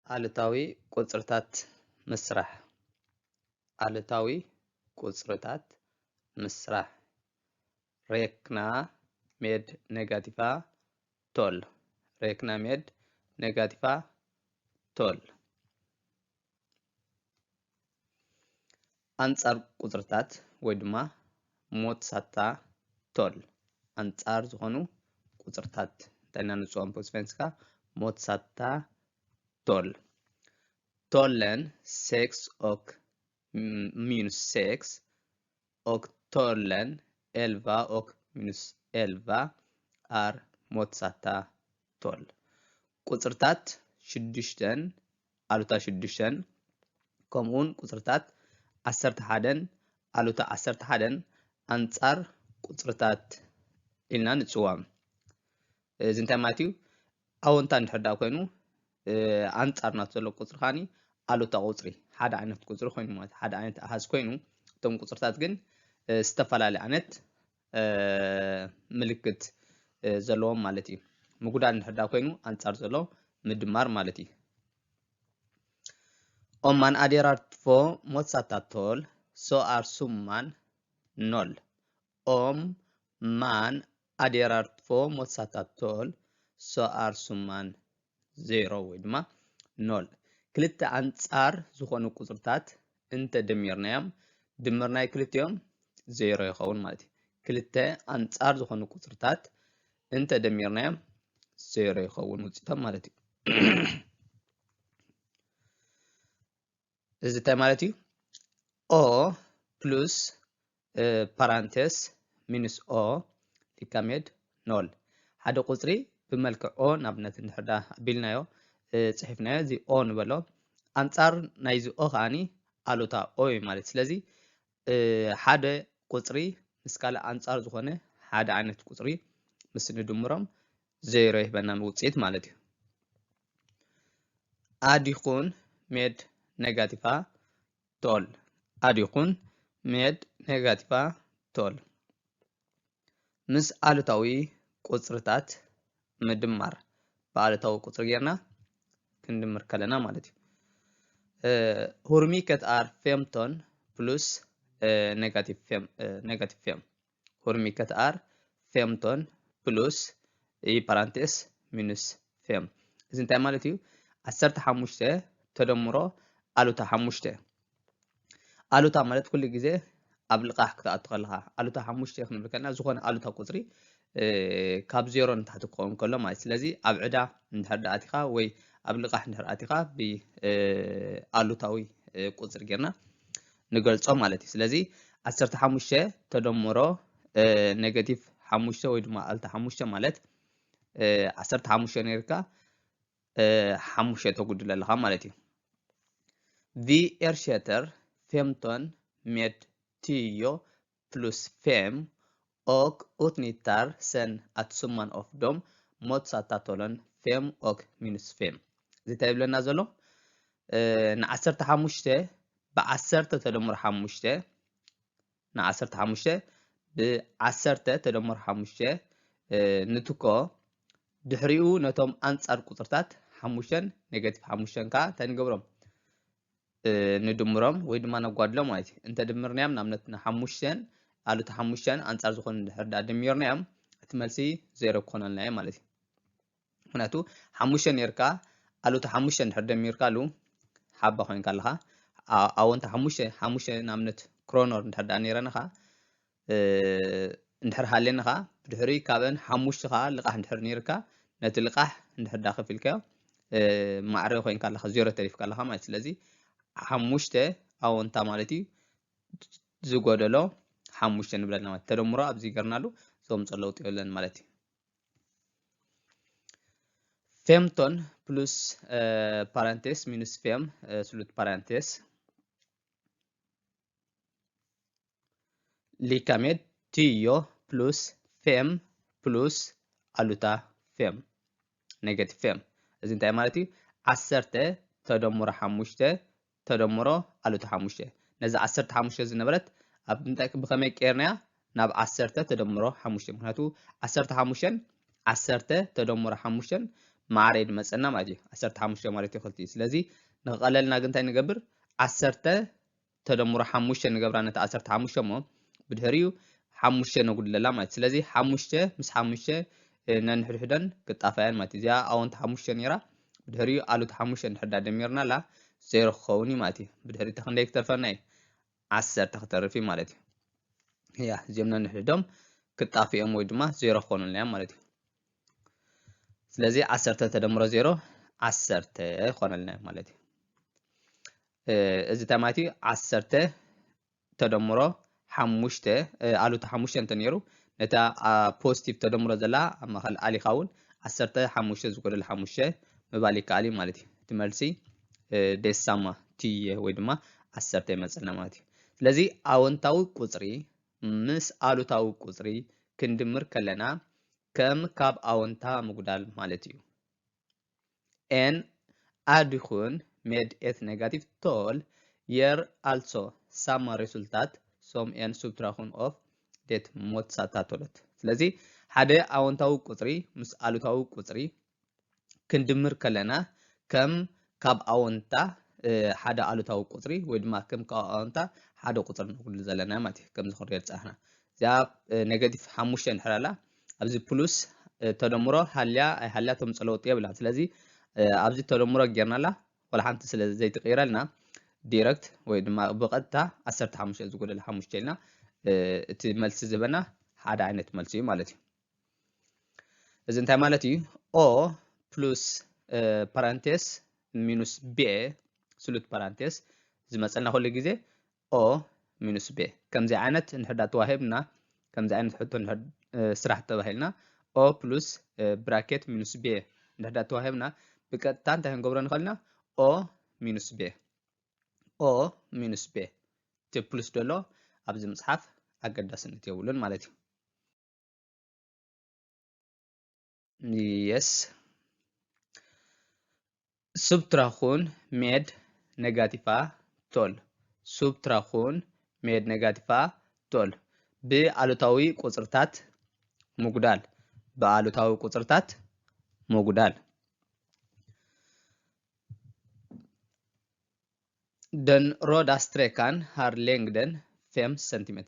علتاوي قصرتات مسرح علتاوي قصرتات مسرح ريكنا ميد نيجاتيفا تول ريكنا ميد نيجاتيفا تول أنصار قصرتات ويدما موت ساتا تول أنصار زخونو قصرتات تاينا نسوان بوسفنسكا موت ساتا تول tollen 6 och minus 6 och tollen 11 och minus 11 är motsatta toll. ቁጽርታት 6 አሉታ 6 ከምኡን ቁጽርታት 11 አሉታ 11 አንጻር ቁጽርታት ኢልና ንጽዋም እዚ እንታይ ማለት እዩ ኣወንታ እንድሕዳ ኮይኑ አንጻርናት ዘሎ ቁጽሪ ኻኒ አሉታ ቁጽሪ ሓደ ዓይነት ቁጽሪ ኮይኑ ማለት ሓደ ዓይነት ኣሃዝ ኮይኑ እቶም ቁጽርታት ግን ዝተፈላለዩ ዓይነት ምልክት ዘለዎም ማለት እዩ ምጉዳል እንድሕዳ ኮይኑ አንጻር ዘሎ ምድማር ማለት እዩ om man adderar två motsatta tal så är summan 0 om man adderar två motsatta tal så är summan 0 ወይ ድማ 0 ክልተ አንጻር ዝኾኑ ቁጽርታት እንተ ደሚርናዮም ድምርናይ ክልቲኦም 0 ይኸውን ማለት እዩ ክልተ አንጻር ዝኾኑ ቁጽርታት እንተ ደሚርናዮም 0 ይኸውን ውጽኢቶም ማለት እዩ እዚ እንታይ ማለት እዩ o plus parenthesis minus o ሊካሜድ 0 ሓደ ቁጽሪ ብመልክዕ o ናብነት እንድሕዳ ኣቢልናዮ ጽሒፍናዮ እዚ o ንበሎ አንጻር ናይዚ o ኻኒ ኣሉታ o ማለት ስለዚ ሓደ ቁጽሪ ምስ ካልእ አንጻር ዝኾነ ሓደ ዓይነት ቁጽሪ ምስ ንድምሮም 0 ይህበና ውጽኢት ማለት እዩ ኣዲኹን ሜድ ኔጋቲቫ ቶል ኣዲኹን ሜድ ኔጋቲቫ ቶል ምስ ኣሉታዊ ቁጽርታት ምድማር በአሉታዊ ቁጽሪ ጌርና ክንድምር ከለና ማለት እዩ ሁርሚከት är 15 plus negativ 5 ሁርሚከት är 15 plus i parentes minus 5 እዚ እንታይ ማለት እዩ 15 ተደምሮ ኣሉታ 5 ኣሉታ ማለት ኩሉ ግዜ ኣብ ልቃሕ ክትኣቱ ከለኻ ኣሉታ 5 ክንብል ከለና ዝኾነ ኣሉታ ቁጽሪ ካብ 0 ንታሕቲ ክኸውን ከሎ ማለት ስለዚ ኣብ ዕዳ እንድሕር ኣቲኻ ወይ ኣብ ልቃሕ እንድሕር ኣቲኻ ብኣሉታዊ ቁጽሪ ጌርና ንገልጾ ማለት እዩ ስለዚ 15 ተደምሮ ኔጋቲቭ 5 ወይ ድማ ኣሉታ 5 ማለት 15 ነርካ 5 ተጉድል ኣለኻ ማለት እዩ vi ersätter 15 med 10 plus 5 och utnyttjar sen att summan av dem motsatta talen 5 och minus 5 እዚ ታይ ብለና ዘሎ ን15 ብ10 ተደምሮ 5 ን15 ብ10 ተደምሮ 5 ንትኮ ድሕሪኡ ነቶም አንጻር ቁጽርታት 5 ኔጋቲቭ 5 ካ ተንገብሮም ንድምሮም ወይ ድማ ነጓድሎም ማለት እዩ እንተ ድምርናዮም ናብነት 5 ኣሉታ 5 አንጻር ዝኾኑ ድሕር ድምርናዮም እቲ መልሲ 0 ክኾነልና እዩ ማለት እዩ ምክንያቱ 5 ነርካ ኣሉታ 5 ድሕር ደሚርካሉ ሓባ ኮይንካ ኣለኻ ኣወንታ 5 ናብነት ክሮኖር ድሕር ነይረናኻ እንድሕር ሃልየናኻ ብድሕሪ ካብን 5 ኻ ልቃሕ ድሕር ነይርካ ነቲ ልቃሕ እንድሕር ዳኸፊልካዮ ማዕረ ኮይንካ ኣለኻ 0 ተሪፍካ ኣለኻ ማለት ስለዚ 5 ኣወንታ ማለት እዩ ዝጎደሎ 5 ንብለና ማለት ተደምሮ ኣብዚ ገርናሉ ዞም ጸለውጥ ይለን ማለት እዩ 15 plus parenthesis minus 5 slut parenthesis lika med 10 plus 5 plus aluta 5 negative 5 እዚ እንታይ ማለት እዩ 10 ተደምሮ 5 ተደምሮ ኣሉታ 5 ነዚ 15 ዝነበረት ኣብ እንታይ ብከመይ ቀርናያ ናብ 10 ተደምሮ 5 ምክንያቱ 15 10 ተደምሮ 5 ማዕሬድ መፀና ማለት እዩ 15 ማለት እዩ ክልቲኡ ስለዚ ንቀለልና ግን እንታይ ንገብር 10 ተደምሮ 5 ንገብራ ነታ 15 ሞ ብድሕሪኡ 5 ነጉድለላ ማለት ስለዚ 5 ምስ 5 ነንሕድሕደን ክጣፋያን ማለት እዚኣ ኣወንታ 5 ነይራ ብድሕሪኡ ኣሉት 5 ንሕዳ ደሚርናላ 0 ክኸውን እዩ ማለት እዩ ብድሕሪ እቲ ክንደይ ክተርፈና እዩ 10 ክተርፍ እዩ ማለት እዩ ያ እዚኦም ነንሕድዶም ክጣፍኦም ወይ ድማ 0 ክኾኑልና እዮም ማለት እዩ ስለዚ 10 ተደምሮ 0 10 ይኾነልና ማለት እዩ እዚ ተማቲ 10 ተደምሮ 5 ኣሉት 5 እንተ ነይሩ ነታ ፖዚቲቭ ተደምሮ ዘላ ኣብ ማእከል ኣሊኻ እውን 10 5 ዝጎደል 5 ምባል ይከኣል እዩ ማለት እዩ እቲ መልሲ ደሳማ ትየ ወይ ድማ 10 ይመፅና ማለት እዩ ስለዚ ኣወንታዊ ቁፅሪ ምስ ኣሉታዊ ቁፅሪ ክንድምር ከለና ከም ካብ ኣወንታ ምጉዳል ማለት እዩ ኤን ኣድኹን med ett negativt tal ger alltså samma resultat som en subtraktion av det motsatta talet. ስለዚ ሓደ ኣወንታዊ ቁፅሪ ምስ ኣሉታዊ ቁፅሪ ክንድምር ከለና ከም ካብ ኣወንታ ሓደ ኣሉታዊ ቁፅሪ ወይ ድማ ከም ካብ ኣወንታ ሓደ ቁፅሪ ንጉድል ዘለና ማለት እዩ ከም ዝኽሪል ፃሕና እዚኣ ኔጋቲቭ 5 እንሕራላ ኣብዚ ፕሉስ ተደምሮ ሃልያ ኣይ ሃልያ ተምፅእ ለውጢ የብላ ስለዚ ኣብዚ ተደምሮ ጌርናላ ولا حنت سل زي تغيرلنا دايركت ወይ ድማ ብቐጥታ 15 ዝጎደለ 5 ኢልና እቲ መልሲ ዝበና ሓደ ዓይነት መልሲ እዩ ማለት እዩ እዚ እንታይ ማለት እዩ o plus ፓራንቴስ ሚኑስ b ስሉት ፓራንቴስ ዝመፀልና ኩሉ ግዜ o ሚኑስ b ከምዚ ዓይነት እንሕዳ ተዋሂብና ከምዚ ዓይነት ሕቶ ስራሕ ተባሂልና o plus ብራኬት ሚኑስ b እንሕዳ ተዋሂብና ብቀጥታ እንታይ ክንገብሮ ንኽእልና o minus b o minus b ቲ ፕሉስ ደሎ ኣብዚ መጽሓፍ ኣገዳስነት የብሉን ማለት እዩ yes subtraktion med negativa tal subtraktion med negativa tal ብኣሉታዊ ቁጽርታት ምጉዳል ብኣሉታዊ ቁጽርታት ምጉዳል Den röda strecken har längden 5 cm.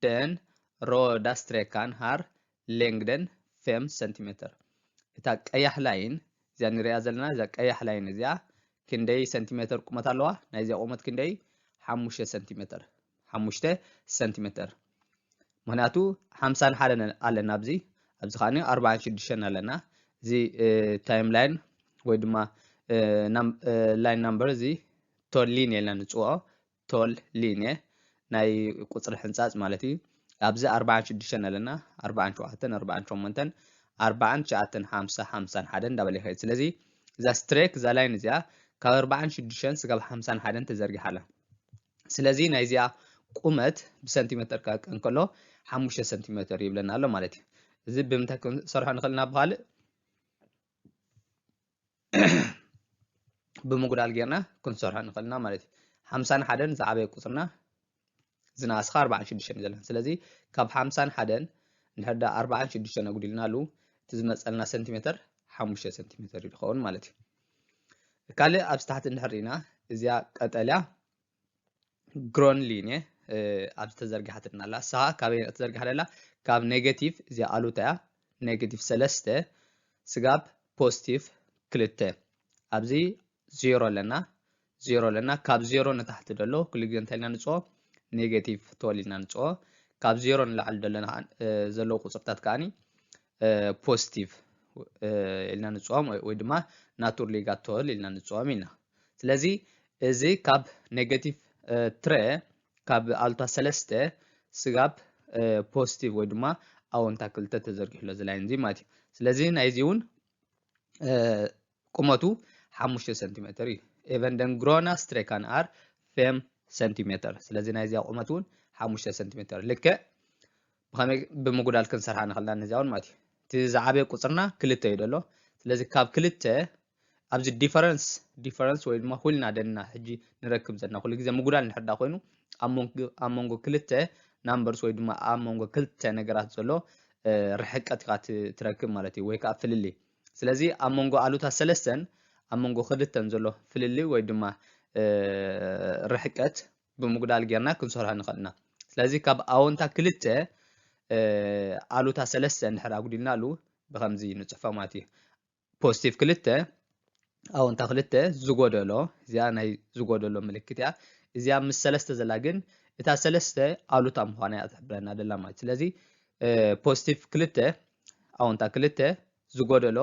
Den röda strecken har längden 5 cm. እታ ቀያሕ ላይን እዚኣ ንሪኣ ዘለና እዛ ቀያሕ ላይን እዚኣ ክንደይ ሰንቲሜትር ቁመት ኣለዋ ናይዚኣ ቁመት ክንደይ 5 ሰንቲሜትር 5 ሰንቲሜትር ምክንያቱ 51 ኣለና ኣብዚ ከዓኒ 46 ኣለና እዚ ታይም ላይን ወይ ድማ ላይን ናምበር እዚ ቶል ሊንየ ኢልና ንፅውዖ ቶል ሊንየ ናይ ቁፅሪ ሕንፃፅ ማለት እዩ ኣብዚ 46 ኣለና 47 48 49 50 51 እንዳበለ ይኸይድ ስለዚ እዛ ስትሬክ እዛ ላይን እዚኣ ካብ 46 ስጋብ 51 ተዘርጊሓላ ስለዚ ናይዚኣ ቁመት ብሰንቲሜትር ካቀን ከሎ 5 ሰንቲሜትር ይብለና ኣሎ ማለት እዩ እዚ ብምንታይ ክንሰርሖ ንኽእልና ብካልእ ብምጉዳል ጌርና ክንሰርሖ ንኽእልና ማለት እዩ 51 ዝዓበየ ቁፅርና ዝናስኻ 46 ዘለና ስለዚ ካብ 51 ንሕዳ 46 ነጉዲልናሉ እቲ ዝመፀልና ሰንቲሜትር 5 ሰንቲሜትር ይኸውን ማለት እዩ ካልእ ኣብ ታሕቲ እንድሕሪና እዚኣ ቀጠልያ ግሮን ሊንየ ኣብ ተዘርጊሓትና ኣላ እሳ ካበይ ተዘርጊሓ ዘላ ካብ ኔጌቲቭ እዚኣ ኣሉታ እያ ኔጌቲቭ 3 ስጋብ ፖዚቲቭ 2 ኣብዚ 0 ኣለና 0 ኣለና ካብ 0 ንታሕቲ ደሎ ኩሉ ግዜ እንታይ ኢልና ንፅኦ ኔጌቲቭ ቶል ኢልና ንፅኦ ካብ 0 ንላዕሊ ደለና ዘለዉ ቁፅርታት ከዓኒ ፖዚቲቭ ኢልና ንፅኦም ወይ ድማ ናቱር ሊጋቶል ኢልና ንፅኦም ኢና ስለዚ እዚ ካብ ኔጌቲቭ 3 ካብ ኣሉታ 3 ስጋብ ፖዚቲቭ ወይ ድማ ኣወንታ 2 ተዘርጊሕሎ እዚ ላይን እዚ ማለት እዩ ስለዚ ናይዚ እውን ቁመቱ 5 ሰንቲሜትር እዩ even den gröna strecken är 5 centimeter ስለዚ ናይዚኣ ቁመት እውን 5 ሰንቲሜትር ልክዕ ብኸመይ ብምጉዳል ክንሰርሓ ንኽእልና ነዚኣ እውን ማለት እዩ እቲ ዝዓበየ ቁፅርና 2 እዩ ደሎ ስለዚ ካብ 2 ኣብዚ ዲፈረንስ ወይ ድማ ሁልና ደና ሕጂ ንረክብ ዘለና ኩሉ ግዜ ምጉዳል ንሕዳ ኮይኑ ኣብ መንጎ 2 ናምበርስ ወይ ድማ ኣብ መንጎ 2 ነገራት ዘሎ ርሕቀት ኢኻ ትረክብ ማለት እዩ ወይ ከዓ ፍልሊ ስለዚህ ኣብ መንጎ ኣሉታ 3 ኣብ መንጎ ክልተን ዘሎ ፍልሊ ወይ ድማ ርሕቀት ብምጉዳል ጌርና ክንሰርሖ ንኽእልና ስለዚ ካብ ኣወንታ 2 ኣሉታ 3 እንድሕር ኣጉዲልናሉ ብከምዚ ንፅሕፎ ማለት እዩ ፖዚቲቭ 2 ኣወንታ 2 ዝጎደሎ እዚኣ ናይ ዝጎደሎ ምልክት እያ እዚኣ ምስ 3 ዘላ ግን እታ 3 ኣሉታ ምዃና እያ ትሕብረና ደላ ማለት ስለዚ ፖዚቲቭ 2 ኣወንታ 2 ዝጎደሎ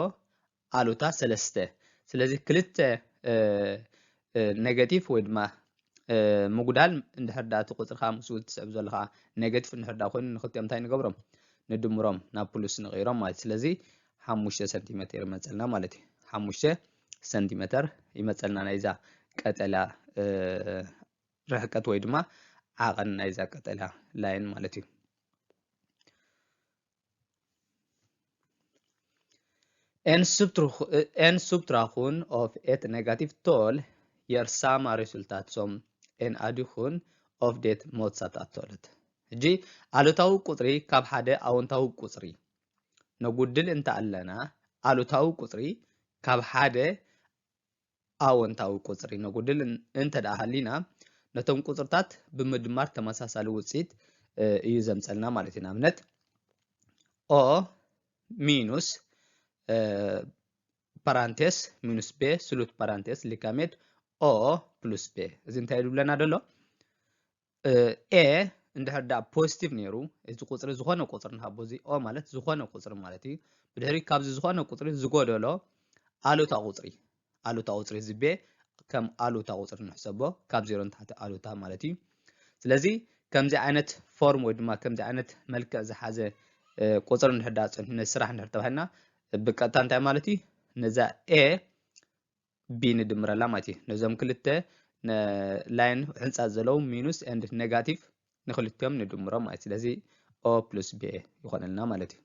ኣሉታ 3 ስለዚ 2 ኔጌቲቭ ወይ ድማ ምጉዳል እንድሕር ዳ ቁፅርካ ምስኡ ትስዕብ ዘለካ ኔጌቲቭ እንድሕር ዳ ኮይኑ ንክልቲኦም እንታይ ንገብሮም ንድምሮም ናብ ፕሉስ ንቀይሮም ማለት ስለዚ 5 ሰንቲሜትር ይመፀልና ማለት እዩ 5 ሰንቲሜትር ይመፀልና ናይዛ ቀጠልያ ርሕቀት ወይ ድማ ዓቐን ናይዛ ቀጠልያ ላይን ማለት እዩ En subtraktion av ett negativt tal ger samma resultat som en addition av det motsatta talet. እጂ ኣሉታዊ ቁፅሪ ካብ ሓደ ኣወንታዊ ቁፅሪ ነጉድል እንተ ኣለና ኣሉታዊ ቁፅሪ ካብ ሓደ ኣወንታዊ ቁፅሪ ነጉድል እንተ ደኣ ሃሊና ነቶም ቁፅርታት ብምድማር ተመሳሳሊ ውፅኢት እዩ ዘምፀልና ማለት እዩ ንኣብነት ኦ ሚኑስ ፓራንቴስ ሚኑስ ቤ ስሉት ፓራንቴስ ሊካሜድ ኦ ፕሉስ ቤ እዚ እንታይ ይብለና ደሎ ኤ እንድሕር ዳ ፖዚቲቭ ነይሩ እዚ ቁፅሪ ዝኾነ ቁፅሪ ንሃቦ እዚ ኦ ማለት ዝኾነ ቁፅሪ ማለት እዩ ብድሕሪ ካብዚ ዝኾነ ቁፅሪ ዝጎደሎ ኣሉታ ቁፅሪ እዚ ቤ ከም ኣሉታ ቁፅሪ ንሕሰቦ ካብ 0 ንታሕቲ ኣሉታ ማለት እዩ ስለዚ ከምዚ ዓይነት ፎርም ወይ ድማ ከምዚ ዓይነት መልክዕ ዝሓዘ ቁፅሪ እንድሕር ዳ ፀንሑ ስራሕ እንድሕር ተባሂልና ብቀጥታ እንታይ ማለት እዩ ነዛ ኤ ቢ ንድምረላ ማለት እዩ ነዞም ክልተ ላይን ሕንፃት ዘለው ሚኑስ ኤንድ ኔጋቲቭ ንክልቲኦም ንድምሮም ማለት ስለዚ ኦ ፕሉስ ቢ ይኾነልና ማለት እዩ